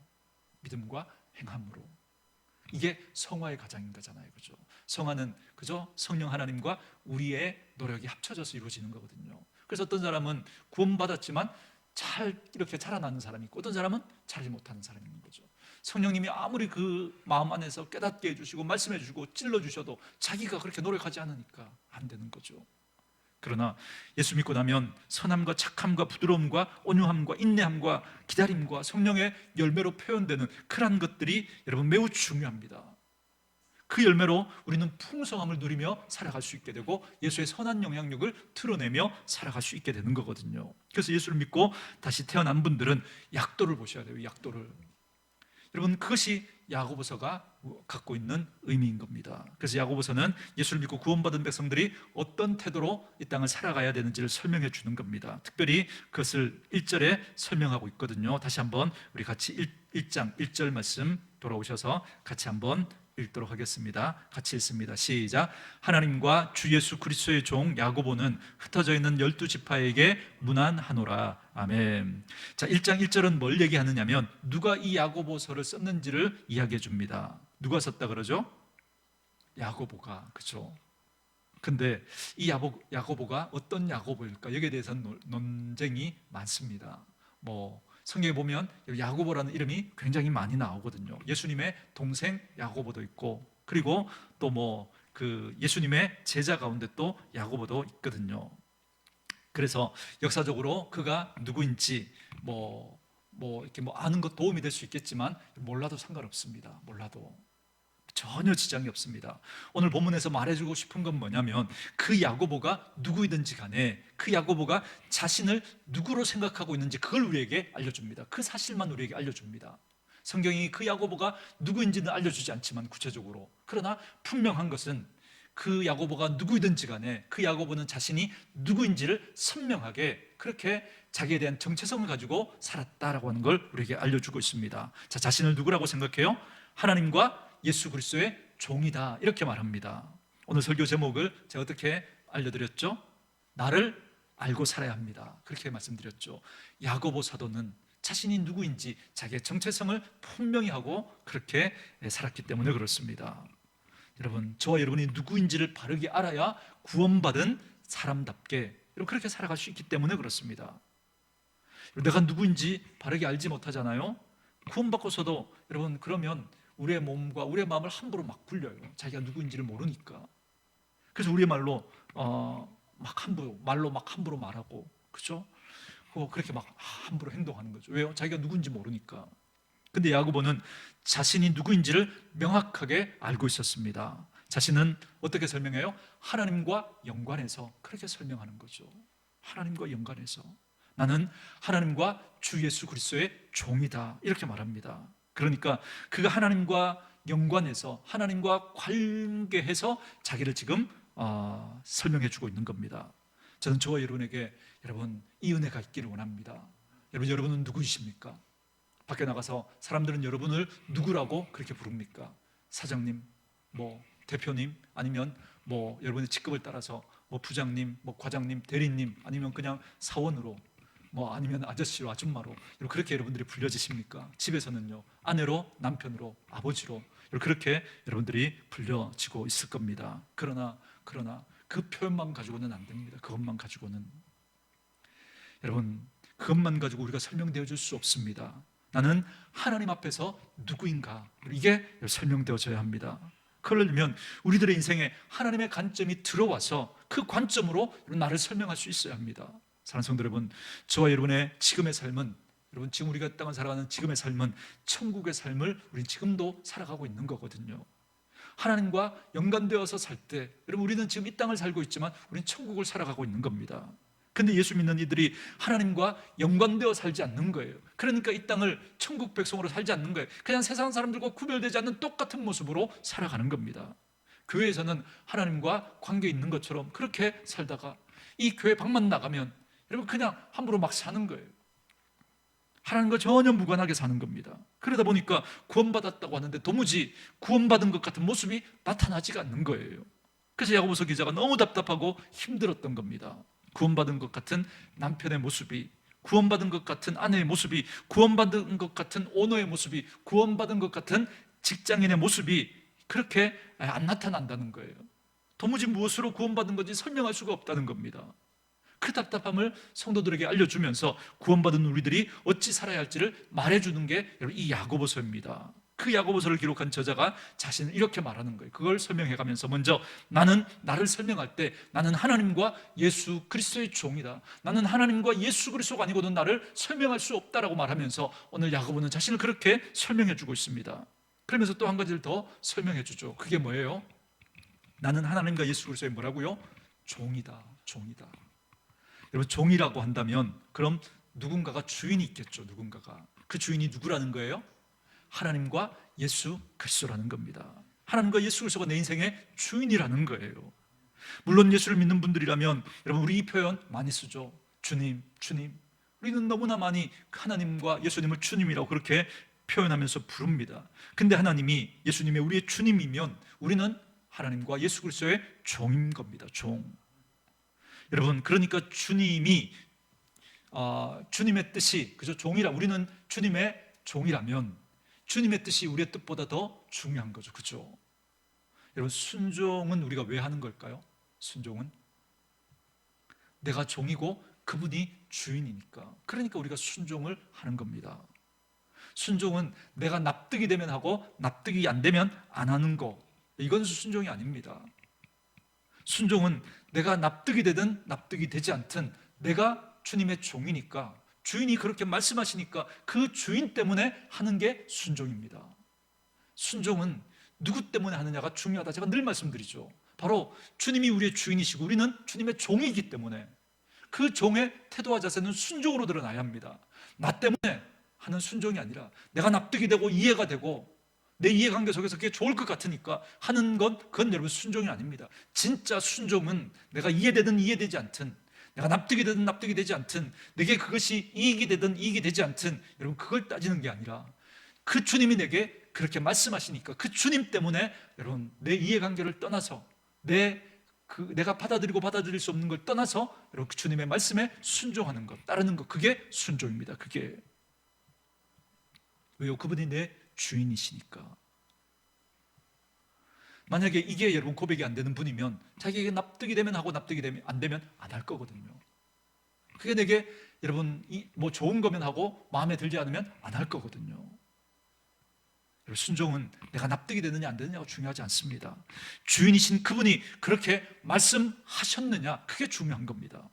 [SPEAKER 1] 이게 성화의 가장인 거잖아요, 그죠? 성화는 그죠? 성령 하나님과 우리의 노력이 합쳐져서 이루어지는 거거든요. 그래서 어떤 사람은 구원받았지만 잘 이렇게 자라나는 사람이 있고, 어떤 사람은 자라지 못하는 사람이 있는 거죠. 성령님이 아무리 그 마음 안에서 깨닫게 해주시고 말씀해 주시고 찔러주셔도 자기가 그렇게 노력하지 않으니까 안 되는 거죠. 그러나 예수 믿고 나면 선함과 착함과 부드러움과 온유함과 인내함과 기다림과 성령의 열매로 표현되는 그러한 것들이 여러분 매우 중요합니다. 그 열매로 우리는 풍성함을 누리며 살아갈 수 있게 되고 예수의 선한 영향력을 드러내며 살아갈 수 있게 되는 거거든요. 그래서 예수를 믿고 다시 태어난 분들은 약도를 보셔야 돼요. 약도를. 여러분, 그것이 야고보서가 갖고 있는 의미인 겁니다. 그래서 야고보서는 예수를 믿고 구원받은 백성들이 어떤 태도로 이 땅을 살아가야 되는지를 설명해 주는 겁니다. 특별히 그것을 1절에 설명하고 있거든요. 다시 한번 우리 같이 1장 1절 말씀 돌아오셔서 같이 한번 읽도록 하겠습니다. 같이 읽습니다. 시작. 하나님과 주 예수 그리스도의 종 야고보는 흩어져 있는 12지파에게 문안하노라. 아멘. 자, 1장 1절은 뭘 얘기하느냐면 누가 이 야고보서를 썼는지를 이야기해 줍니다. 누가 썼다 그러죠? 야고보가. 그렇죠? 근데 이 야고보가 어떤 야고보일까? 여기에 대해서는 논쟁이 많습니다. 성경에 보면 야고보라는 이름이 굉장히 많이 나오거든요. 예수님의 동생 야고보도 있고, 그리고 또 그 예수님의 제자 가운데 또 야고보도 있거든요. 그래서 역사적으로 그가 누구인지 이렇게 아는 것 도움이 될 수 있겠지만 몰라도 상관없습니다. 몰라도 전혀 지장이 없습니다. 오늘 본문에서 말해주고 싶은 건 뭐냐면 그 야고보가 누구이든지 간에 그 야고보가 자신을 누구로 생각하고 있는지 그걸 우리에게 알려줍니다. 그 사실만 우리에게 알려줍니다. 성경이 그 야고보가 누구인지는 알려주지 않지만 구체적으로, 그러나 분명한 것은 그 야고보가 누구이든지 간에 그 야고보는 자신이 누구인지를 선명하게 그렇게 자기에 대한 정체성을 가지고 살았다라고 하는 걸 우리에게 알려주고 있습니다. 자, 자신을 누구라고 생각해요? 하나님과 예수 그리스도의 종이다, 이렇게 말합니다. 오늘 설교 제목을 제가 어떻게 알려드렸죠? 나를 알고 살아야 합니다, 그렇게 말씀드렸죠. 야고보 사도는 자신이 누구인지 자기의 정체성을 분명히 하고 그렇게 살았기 때문에 그렇습니다. 여러분, 저와 여러분이 누구인지를 바르게 알아야 구원받은 사람답게 그렇게 살아갈 수 있기 때문에 그렇습니다. 내가 누구인지 바르게 알지 못하잖아요. 구원받고서도 여러분, 그러면 우리의 몸과 우리의 마음을 함부로 막 굴려요. 자기가 누구인지를 모르니까. 그래서 우리의 말로 말로 함부로 말하고, 그렇죠? 그렇게 막 함부로 행동하는 거죠. 왜요? 자기가 누구인지 모르니까. 근데 야고보는 자신이 누구인지를 명확하게 알고 있었습니다. 자신은 어떻게 설명해요? 하나님과 연관해서 그렇게 설명하는 거죠. 하나님과 연관해서 나는 하나님과 주 예수 그리스도의 종이다, 이렇게 말합니다. 그러니까 그가 하나님과 연관해서 하나님과 관계해서 자기를 지금 설명해 주고 있는 겁니다. 저는 저와 여러분에게 여러분 이 은혜가 있기를 원합니다. 여러분은 누구이십니까? 밖에 나가서 사람들은 여러분을 누구라고 그렇게 부릅니까? 사장님, 대표님, 아니면 여러분의 직급을 따라서 부장님, 과장님, 대리님, 아니면 그냥 사원으로, 아니면 아저씨로, 아줌마로 그렇게 여러분들이 불려지십니까? 집에서는요, 아내로, 남편으로, 아버지로 그렇게 여러분들이 불려지고 있을 겁니다. 그러나 그 표현만 가지고는 안 됩니다. 그것만 가지고는 여러분, 그것만 가지고 우리가 설명되어 줄 수 없습니다. 나는 하나님 앞에서 누구인가, 이게 설명되어져야 합니다. 그러려면 우리들의 인생에 하나님의 관점이 들어와서 그 관점으로 나를 설명할 수 있어야 합니다. 사랑하는 성도 여러분, 저와 여러분의 지금의 삶은, 여러분 지금 우리가 땅을 살아가는 지금의 삶은 천국의 삶을 우리는 지금도 살아가고 있는 거거든요. 하나님과 연관되어서 살 때, 여러분 우리는 지금 이 땅을 살고 있지만 우리는 천국을 살아가고 있는 겁니다. 근데 예수 믿는 이들이 하나님과 연관되어 살지 않는 거예요. 그러니까 이 땅을 천국 백성으로 살지 않는 거예요. 그냥 세상 사람들과 구별되지 않는 똑같은 모습으로 살아가는 겁니다. 교회에서는 하나님과 관계 있는 것처럼 그렇게 살다가 이 교회 밖만 나가면 여러분 그냥 함부로 막 사는 거예요. 하나님과 전혀 무관하게 사는 겁니다. 그러다 보니까 구원받았다고 하는데 도무지 구원받은 것 같은 모습이 나타나지가 않는 거예요. 그래서 야고보서 기자가 너무 답답하고 힘들었던 겁니다. 구원받은 것 같은 남편의 모습이, 구원받은 것 같은 아내의 모습이, 구원받은 것 같은 오너의 모습이, 구원받은 것 같은 직장인의 모습이 그렇게 안 나타난다는 거예요. 도무지 무엇으로 구원받은 건지 설명할 수가 없다는 겁니다. 그 답답함을 성도들에게 알려주면서 구원받은 우리들이 어찌 살아야 할지를 말해주는 게 이 야고보서입니다. 그 야고보서를 기록한 저자가 자신을 이렇게 말하는 거예요. 그걸 설명해가면서 먼저 나는 나를 설명할 때 나는 하나님과 예수 그리스도의 종이다. 나는 하나님과 예수 그리스도가 아니고는 나를 설명할 수 없다라고 말하면서 오늘 야고보는 자신을 그렇게 설명해주고 있습니다. 그러면서 또 한 가지를 더 설명해 주죠. 그게 뭐예요? 나는 하나님과 예수 그리스도의 뭐라고요? 종이다. 종이다. 여러분, 종이라고 한다면 그럼 누군가가 주인이 있겠죠. 누군가가. 그 주인이 누구라는 거예요? 하나님과 예수 그리스도라는 겁니다. 하나님과 예수 그리스도가 내 인생의 주인이라는 거예요. 물론 예수를 믿는 분들이라면 여러분, 우리 이 표현 많이 쓰죠. 주님, 주님. 우리는 너무나 많이 하나님과 예수님을 주님이라고 그렇게 표현하면서 부릅니다. 근데 하나님이 예수님이 우리의 주님이면 우리는 하나님과 예수 그리스도의 종인 겁니다. 종. 여러분, 그러니까 주님이 주님의 뜻이, 그죠? 종이라, 우리는 주님의 종이라면 주님의 뜻이 우리의 뜻보다 더 중요한 거죠. 그죠? 여러분, 순종은 우리가 왜 하는 걸까요? 순종은 내가 종이고 그분이 주인이니까. 그러니까 우리가 순종을 하는 겁니다. 순종은 내가 납득이 되면 하고 납득이 안 되면 안 하는 거, 이건 순종이 아닙니다. 순종은 내가 납득이 되든 납득이 되지 않든 내가 주님의 종이니까, 주인이 그렇게 말씀하시니까 그 주인 때문에 하는 게 순종입니다. 순종은 누구 때문에 하느냐가 중요하다. 제가 늘 말씀드리죠. 바로 주님이 우리의 주인이시고 우리는 주님의 종이기 때문에 그 종의 태도와 자세는 순종으로 드러나야 합니다. 나 때문에 하는 순종이 아니라 내가 납득이 되고 이해가 되고 내 이해관계 속에서 그게 좋을 것 같으니까 하는 건, 그건 여러분 순종이 아닙니다. 진짜 순종은 내가 이해되든 이해되지 않든, 내가 납득이 되든 납득이 되지 않든, 내게 그것이 이익이 되든 이익이 되지 않든, 여러분 그걸 따지는 게 아니라 그 주님이 내게 그렇게 말씀하시니까 그 주님 때문에 여러분 내 이해관계를 떠나서 내가 받아들이고 받아들일 수 없는 걸 떠나서 여러분 그 주님의 말씀에 순종하는 것, 따르는 것, 그게 순종입니다. 그게. 왜요? 그분이 내 주인이시니까. 만약에 이게 여러분 고백이 안 되는 분이면 자기에게 납득이 되면 하고 납득이 되면 안 되면 안 할 거거든요. 그게 내게 여러분 뭐 좋은 거면 하고 마음에 들지 않으면 안 할 거거든요. 여러분, 순종은 내가 납득이 되느냐 안 되느냐가 중요하지 않습니다. 주인이신 그분이 그렇게 말씀하셨느냐, 그게 중요한 겁니다.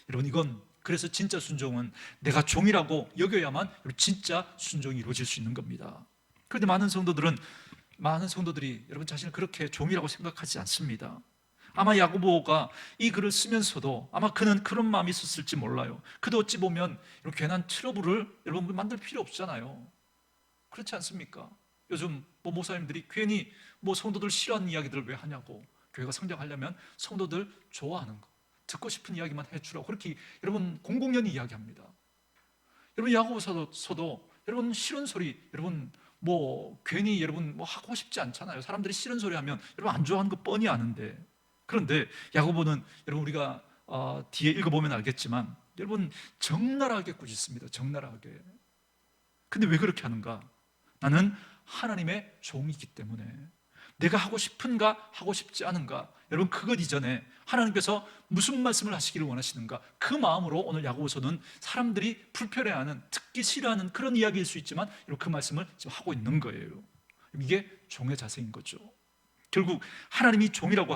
[SPEAKER 1] 여러분, 이건 그래서 진짜 순종은 내가 종이라고 여겨야만 진짜 순종이 이루어질 수 있는 겁니다. 그런데 많은 성도들이 여러분 자신을 그렇게 종이라고 생각하지 않습니다. 아마 야고보가 이 글을 쓰면서도 아마 그는 그런 마음이 있었을지 몰라요. 그도 어찌 보면 이런 괜한 트러블을 여러분 만들 필요 없잖아요. 그렇지 않습니까? 요즘 목사님들이 괜히 성도들 싫어하는 이야기들을 왜 하냐고, 교회가 성장하려면 성도들 좋아하는 거, 듣고 싶은 이야기만 해주라고 그렇게 여러분 공공연히 이야기합니다. 여러분 야고보서도 여러분 싫은 소리, 여러분 괜히 여러분 하고 싶지 않잖아요. 사람들이 싫은 소리 하면 여러분 안 좋아하는 거 뻔히 아는데, 그런데 야고보는 여러분 우리가 뒤에 읽어보면 알겠지만 여러분 적나라하게 꾸짖습니다. 적나라하게. 근데 왜 그렇게 하는가? 나는 하나님의 종이기 때문에. 내가 하고 싶은가 하고 싶지 않은가, 여러분 그것 이전에 하나님께서 무슨 말씀을 하시기를 원하시는가, 그 마음으로 오늘 야고보서는 사람들이 불편해하는, 듣기 싫어하는 그런 이야기일 수 있지만 그 말씀을 지금 하고 있는 거예요. 이게 종의 자세인 거죠. 결국 하나님의 종이라고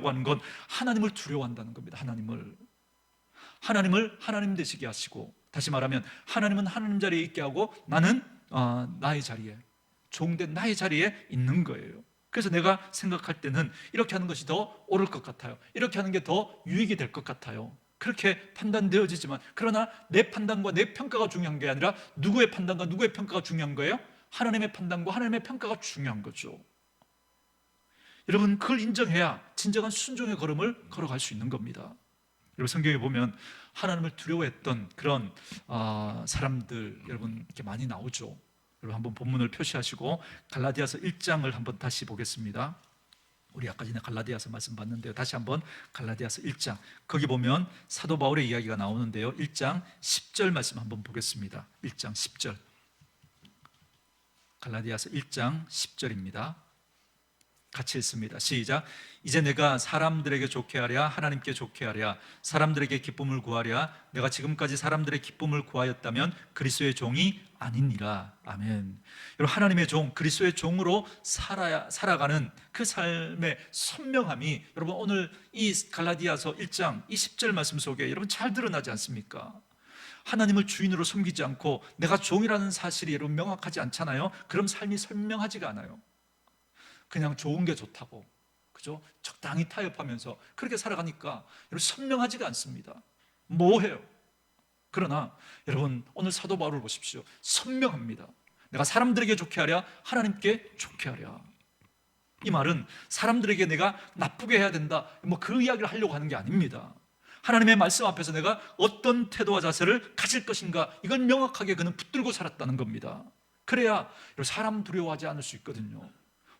[SPEAKER 1] 하는 건 하나님을 두려워한다는 겁니다. 하나님을 하나님 되시게 하시고, 다시 말하면 하나님은 하나님 자리에 있게 하고 나는 나의 자리에, 종된 나의 자리에 있는 거예요. 그래서 내가 생각할 때는 이렇게 하는 것이 더 옳을 것 같아요. 이렇게 하는 게 더 유익이 될 것 같아요. 그렇게 판단되어지지만, 그러나 내 판단과 내 평가가 중요한 게 아니라 누구의 판단과 누구의 평가가 중요한 거예요? 하나님의 판단과 하나님의 평가가 중요한 거죠. 여러분 그걸 인정해야 진정한 순종의 걸음을 걸어갈 수 있는 겁니다. 여러분 성경에 보면 하나님을 두려워했던 그런 사람들 여러분 이렇게 많이 나오죠. 여러분 한번 본문을 표시하시고 갈라디아서 1장을 한번 다시 보겠습니다. 우리 아까 전에 갈라디아서 말씀 봤는데요. 다시 한번 갈라디아서 1장, 거기 보면 사도 바울의 이야기가 나오는데요. 1장 10절 말씀 한번 보겠습니다. 1장 10절, 갈라디아서 1장 10절입니다. 같이 읽습니다. 시작. 이제 내가 사람들에게 좋게 하랴 하나님께 좋게 하랴 사람들에게 기쁨을 구하랴 내가 지금까지 사람들의 기쁨을 구하였다면 그리스도의 종이 아니니라. 아멘. 여러분 하나님의 종, 그리스도의 종으로 살아가는 그 삶의 선명함이 여러분 오늘 이 갈라디아서 1장 이 10절 말씀 속에 여러분 잘 드러나지 않습니까? 하나님을 주인으로 섬기지 않고 내가 종이라는 사실이 여러분 명확하지 않잖아요. 그럼 삶이 선명하지가 않아요. 그냥 좋은 게 좋다고, 그죠? 적당히 타협하면서 그렇게 살아가니까 여러분 선명하지가 않습니다. 뭐해요? 그러나 여러분 오늘 사도 바울을 보십시오. 선명합니다. 내가 사람들에게 좋게 하랴 하나님께 좋게 하랴. 이 말은 사람들에게 내가 나쁘게 해야 된다, 뭐 그 이야기를 하려고 하는 게 아닙니다. 하나님의 말씀 앞에서 내가 어떤 태도와 자세를 가질 것인가, 이건 명확하게 그는 붙들고 살았다는 겁니다. 그래야 사람 두려워하지 않을 수 있거든요.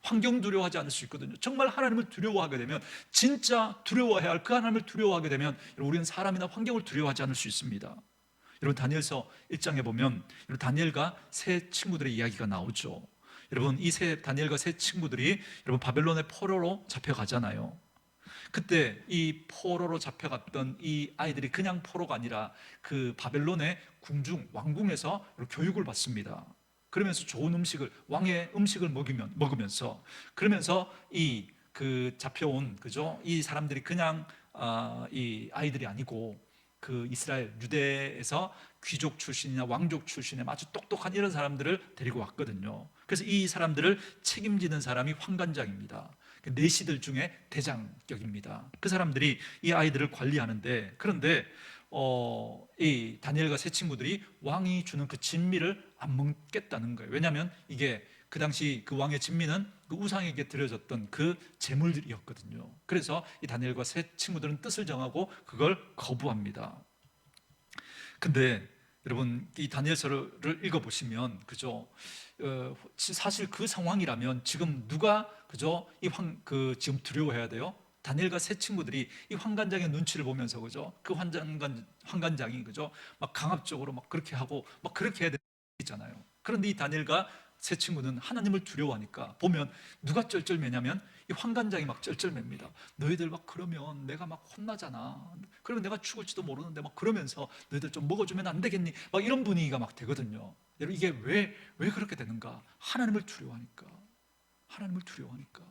[SPEAKER 1] 환경 두려워하지 않을 수 있거든요. 정말 하나님을 두려워하게 되면, 진짜 두려워해야 할 그 하나님을 두려워하게 되면 우리는 사람이나 환경을 두려워하지 않을 수 있습니다. 여러분 다니엘서 1장에 보면 다니엘과 세 친구들의 이야기가 나오죠. 여러분 이 다니엘과 세 친구들이 여러분 바벨론의 포로로 잡혀가잖아요. 그때 이 포로로 잡혀갔던 이 아이들이 그냥 포로가 아니라 그 바벨론의 궁중 왕궁에서 교육을 받습니다. 그러면서 좋은 음식을, 왕의 음식을 먹으면서, 그러면서 이 그 잡혀온, 그죠, 이 사람들이 그냥 이 아이들이 아니고 그 이스라엘 유대에서 귀족 출신이나 왕족 출신의 아주 똑똑한 이런 사람들을 데리고 왔거든요. 그래서 이 사람들을 책임지는 사람이 환관장입니다. 내시들 중에 대장격입니다. 그 사람들이 이 아이들을 관리하는데, 그런데 이 다니엘과 세 친구들이 왕이 주는 그 진미를 안 먹겠다는 거예요. 왜냐하면 이게 그 당시 그 왕의 진미는 그 우상에게 드려졌던 그 제물들이었거든요. 그래서 이 다니엘과 세 친구들은 뜻을 정하고 그걸 거부합니다. 근데 여러분 이 다니엘서를 읽어보시면, 그죠, 사실 그 상황이라면 지금 누가, 그죠, 지금 두려워해야 돼요? 다니엘과 세 친구들이 이 환관장의 눈치를 보면서, 그죠, 그 환관장이, 그죠, 막 강압적으로 막 그렇게 하고 막 그렇게 해야 되잖아요. 그런데 이 다니엘과 세 친구는 하나님을 두려워하니까, 보면 누가 쩔쩔매냐면 이 환관장이 막 쩔쩔맵니다. 너희들 막 그러면 내가 막 혼나잖아. 그러면 내가 죽을지도 모르는데 막 그러면서 너희들 좀 먹어주면 안 되겠니? 막 이런 분위기가 막 되거든요. 여러분 이게 왜 그렇게 되는가? 하나님을 두려워하니까. 하나님을 두려워하니까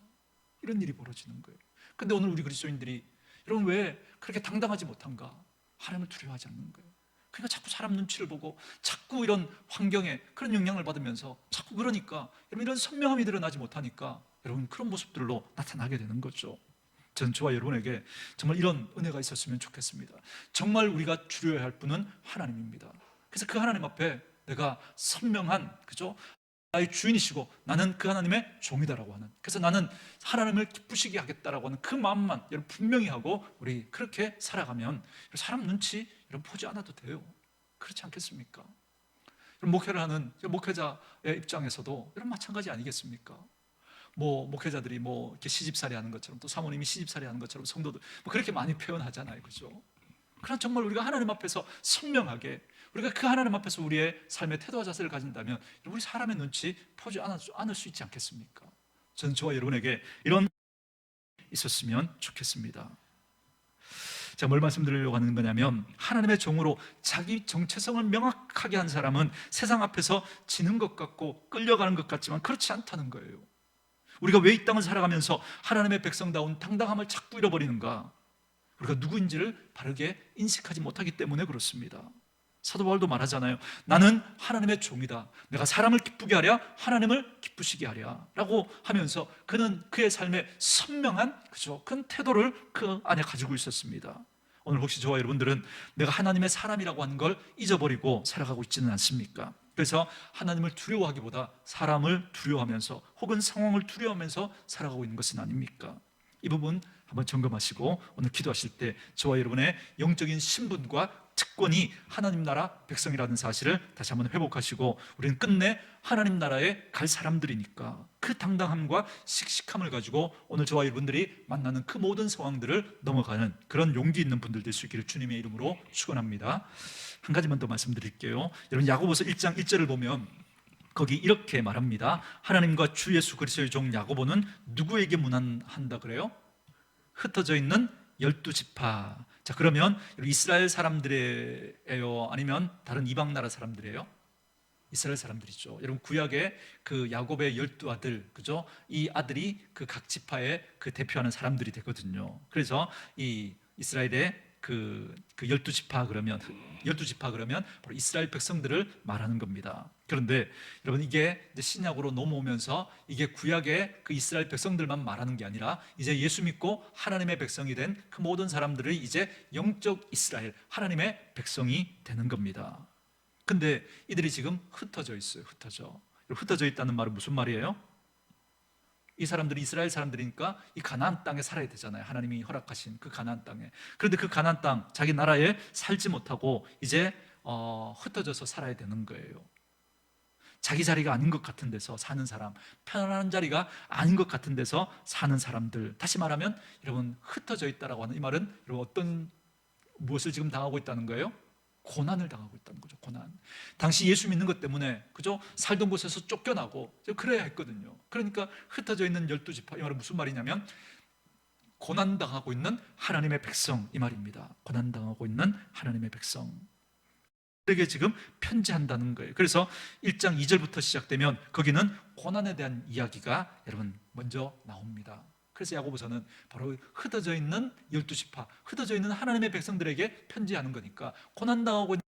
[SPEAKER 1] 이런 일이 벌어지는 거예요. 근데 오늘 우리 그리스도인들이 여러분 왜 그렇게 당당하지 못한가? 하나님을 두려워하지 않는 거예요. 그러니까 자꾸 사람 눈치를 보고 자꾸 이런 환경에 그런 영향을 받으면서 자꾸, 그러니까 여러분 이런 선명함이 드러나지 못하니까 여러분 그런 모습들로 나타나게 되는 거죠. 저는 저와 여러분에게 정말 이런 은혜가 있었으면 좋겠습니다. 정말 우리가 두려워해야 할 분은 하나님입니다. 그래서 그 하나님 앞에 내가 선명한, 그죠, 나의 주인이시고 나는 그 하나님의 종이다라고 하는, 그래서 나는 하나님을 기쁘시게 하겠다라고 하는 그 마음만 여러분 분명히 하고 우리 그렇게 살아가면 사람 눈치 여러분 보지 않아도 돼요. 그렇지 않겠습니까? 목회를 하는 목회자의 입장에서도 여러분 마찬가지 아니겠습니까? 뭐 목회자들이 뭐 이렇게 시집살이 하는 것처럼, 또 사모님이 시집살이 하는 것처럼 성도들 뭐 그렇게 많이 표현하잖아요, 그죠? 그러나 정말 우리가 하나님 앞에서 선명하게, 우리가 그 하나님 앞에서 우리의 삶의 태도와 자세를 가진다면 우리 사람의 눈치 보지 않을 수 있지 않겠습니까? 저는 저와 여러분에게 이런 있었으면 좋겠습니다. 제가 뭘 말씀드리려고 하는 거냐면, 하나님의 종으로 자기 정체성을 명확하게 한 사람은 세상 앞에서 지는 것 같고 끌려가는 것 같지만 그렇지 않다는 거예요. 우리가 왜 이 땅을 살아가면서 하나님의 백성다운 당당함을 자꾸 잃어버리는가? 우리가 누구인지를 바르게 인식하지 못하기 때문에 그렇습니다. 사도 바울도 말하잖아요. 나는 하나님의 종이다. 내가 사람을 기쁘게 하랴 하나님을 기쁘시게 하랴 라고 하면서 그는 그의 삶에 선명한, 그죠, 큰 태도를 그 안에 가지고 있었습니다. 오늘 혹시 저와 여러분들은 내가 하나님의 사람이라고 하는 걸 잊어버리고 살아가고 있지는 않습니까? 그래서 하나님을 두려워하기보다 사람을 두려워하면서 혹은 상황을 두려워하면서 살아가고 있는 것은 아닙니까? 이 부분 한번 점검하시고 오늘 기도하실 때 저와 여러분의 영적인 신분과 특권이 하나님 나라 백성이라는 사실을 다시 한번 회복하시고, 우리는 끝내 하나님 나라에 갈 사람들이니까 그 당당함과 씩씩함을 가지고 오늘 저와 여러분들이 만나는 그 모든 상황들을 넘어가는 그런 용기 있는 분들 될 수 있기를 주님의 이름으로 축원합니다. 한 가지만 더 말씀드릴게요. 여러분 야고보서 1장 1절을 보면 거기 이렇게 말합니다. 하나님과 주 예수 그리스도의 종 야고보는 누구에게 문안한다 그래요? 흩어져 있는 12지파. 자, 그러면 이스라엘 사람들이에요? 아니면 다른 이방 나라 사람들이에요? 이스라엘 사람들이죠. 여러분 구약의 그 야곱의 12아들, 그죠? 이 아들이 그 각 지파의 그 대표하는 사람들이 되거든요. 그래서 이 이스라엘의 그 12지파 그러면 12지파 그러면 바로 이스라엘 백성들을 말하는 겁니다. 그런데 여러분 이게 이제 신약으로 넘어오면서 이게 구약의 그 이스라엘 백성들만 말하는 게 아니라 이제 예수 믿고 하나님의 백성이 된 그 모든 사람들이 이제 영적 이스라엘 하나님의 백성이 되는 겁니다. 근데 이들이 지금 흩어져 있어요. 흩어져 있다는 말은 무슨 말이에요? 이 사람들이 이스라엘 사람들이니까 이 가나안 땅에 살아야 되잖아요. 하나님이 허락하신 그 가나안 땅에. 그런데 그 가나안 땅 자기 나라에 살지 못하고 이제 흩어져서 살아야 되는 거예요. 자기 자리가 아닌 것 같은 데서 사는 사람, 편안한 자리가 아닌 것 같은 데서 사는 사람들. 다시 말하면 여러분 흩어져 있다라고 하는 이 말은 여러분 무엇을 지금 당하고 있다는 거예요? 고난을 당하고 있다는 거죠. 고난. 당시 예수 믿는 것 때문에 그죠? 살던 곳에서 쫓겨나고 그래야 했거든요. 그러니까 흩어져 있는 12지파 이 말은 무슨 말이냐면 고난 당하고 있는 하나님의 백성 이 말입니다. 고난 당하고 있는 하나님의 백성. 그에게 지금 편지한다는 거예요. 그래서 1장 2절부터 시작되면 거기는 고난에 대한 이야기가 여러분 먼저 나옵니다. 그래서 야고보서는 바로 흩어져 있는 12지파, 흩어져 있는 하나님의 백성들에게 편지하는 거니까 고난당하고 있는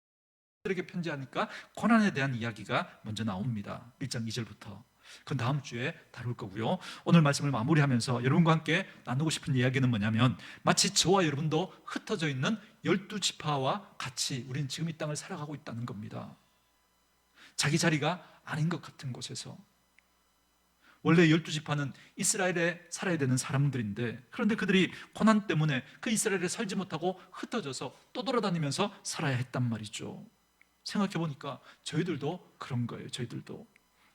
[SPEAKER 1] 백성들에게 편지하니까 고난에 대한 이야기가 먼저 나옵니다. 1장 2절부터. 그건 다음 주에 다룰 거고요. 오늘 말씀을 마무리하면서 여러분과 함께 나누고 싶은 이야기는 뭐냐면 마치 저와 여러분도 흩어져 있는 12지파와 같이 우리는 지금 이 땅을 살아가고 있다는 겁니다. 자기 자리가 아닌 것 같은 곳에서. 원래 12지파는 이스라엘에 살아야 되는 사람들인데 그런데 그들이 고난 때문에 그 이스라엘에 살지 못하고 흩어져서 또 돌아다니면서 살아야 했단 말이죠. 생각해 보니까 저희들도 그런 거예요.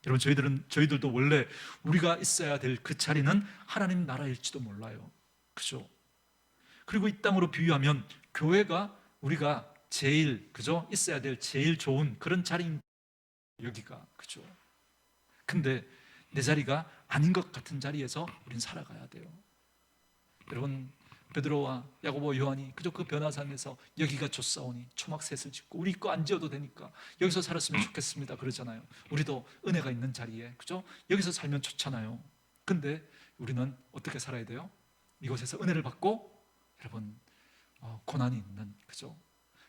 [SPEAKER 1] 여러분 저희들도 원래 우리가 있어야 될 그 자리는 하나님 나라일지도 몰라요. 그죠? 그리고 이 땅으로 비유하면 교회가 우리가 제일 그죠? 있어야 될 제일 좋은 그런 자리인 여기가 그죠? 근데 내 자리가 아닌 것 같은 자리에서 우린 살아가야 돼요. 여러분 베드로와 야고보 요한이 그저 그 변화산에서 여기가 좋사오니 초막셋을 짓고 우리 거 안 지어도 되니까 여기서 살았으면 좋겠습니다 그러잖아요. 우리도 은혜가 있는 자리에 그죠? 여기서 살면 좋잖아요. 근데 우리는 어떻게 살아야 돼요? 이곳에서 은혜를 받고 여러분 고난이 있는 그죠?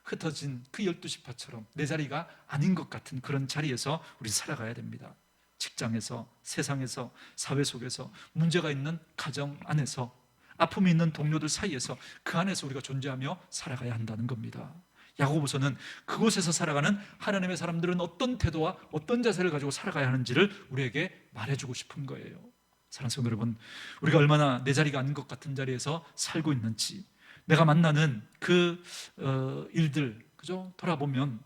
[SPEAKER 1] 흩어진 그 12지파처럼 내 자리가 아닌 것 같은 그런 자리에서 우리 살아가야 됩니다. 직장에서, 세상에서, 사회 속에서, 문제가 있는 가정 안에서, 아픔이 있는 동료들 사이에서 그 안에서 우리가 존재하며 살아가야 한다는 겁니다. 야고보서는 그곳에서 살아가는 하나님의 사람들은 어떤 태도와 어떤 자세를 가지고 살아가야 하는지를 우리에게 말해주고 싶은 거예요. 사랑하는 성도 여러분, 우리가 얼마나 내 자리가 아닌 것 같은 자리에서 살고 있는지, 내가 만나는 그 일들 그죠? 돌아보면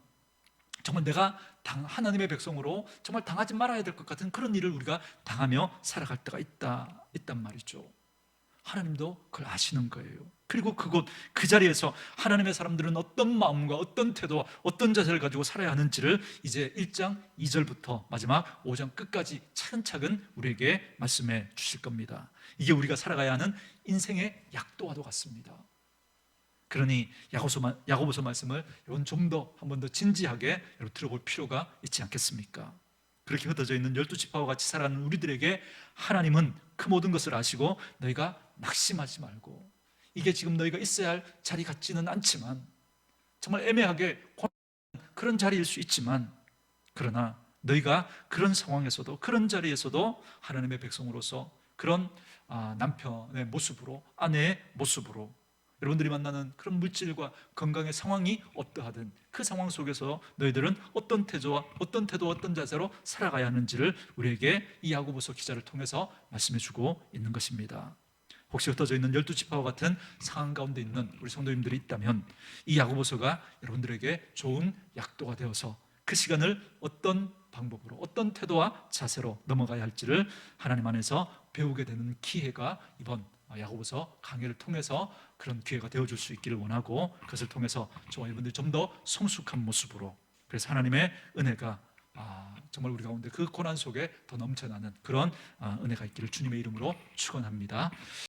[SPEAKER 1] 정말 내가 하나님의 백성으로 정말 당하지 말아야 될 것 같은 그런 일을 우리가 당하며 살아갈 때가 있단 말이죠. 하나님도 그걸 아시는 거예요. 그리고 그 자리에서 하나님의 사람들은 어떤 마음과 어떤 태도와 어떤 자세를 가지고 살아야 하는지를 이제 1장 2절부터 마지막 5장 끝까지 차근차근 우리에게 말씀해 주실 겁니다. 이게 우리가 살아가야 하는 인생의 약도와도 같습니다. 그러니 야고보서 말씀을 여러분 좀 더 한 번 더 진지하게 여러분 들어볼 필요가 있지 않겠습니까? 그렇게 흩어져 있는 12지파와 같이 살아가는 우리들에게 하나님은 그 모든 것을 아시고 너희가 낙심하지 말고 이게 지금 너희가 있어야 할 자리 같지는 않지만 정말 애매하게 그런 자리일 수 있지만 그러나 너희가 그런 상황에서도 그런 자리에서도 하나님의 백성으로서 그런 남편의 모습으로 아내의 모습으로 여러분들이 만나는 그런 물질과 건강의 상황이 어떠하든 그 상황 속에서 너희들은 어떤 태도와 어떤 자세로 살아가야 하는지를 우리에게 이 야고보서 기자를 통해서 말씀해 주고 있는 것입니다. 혹시 흩어져 있는 12지파와 같은 상황 가운데 있는 우리 성도님들이 있다면 이 야고보서가 여러분들에게 좋은 약도가 되어서 그 시간을 어떤 방법으로 어떤 태도와 자세로 넘어가야 할지를 하나님 안에서 배우게 되는 기회가 이번 야고보서 강의를 통해서 그런 기회가 되어줄 수 있기를 원하고 그것을 통해서 저와 여러분들이 좀 더 성숙한 모습으로 그래서 하나님의 은혜가 정말 우리 가운데 그 고난 속에 더 넘쳐나는 그런 은혜가 있기를 주님의 이름으로 축원합니다.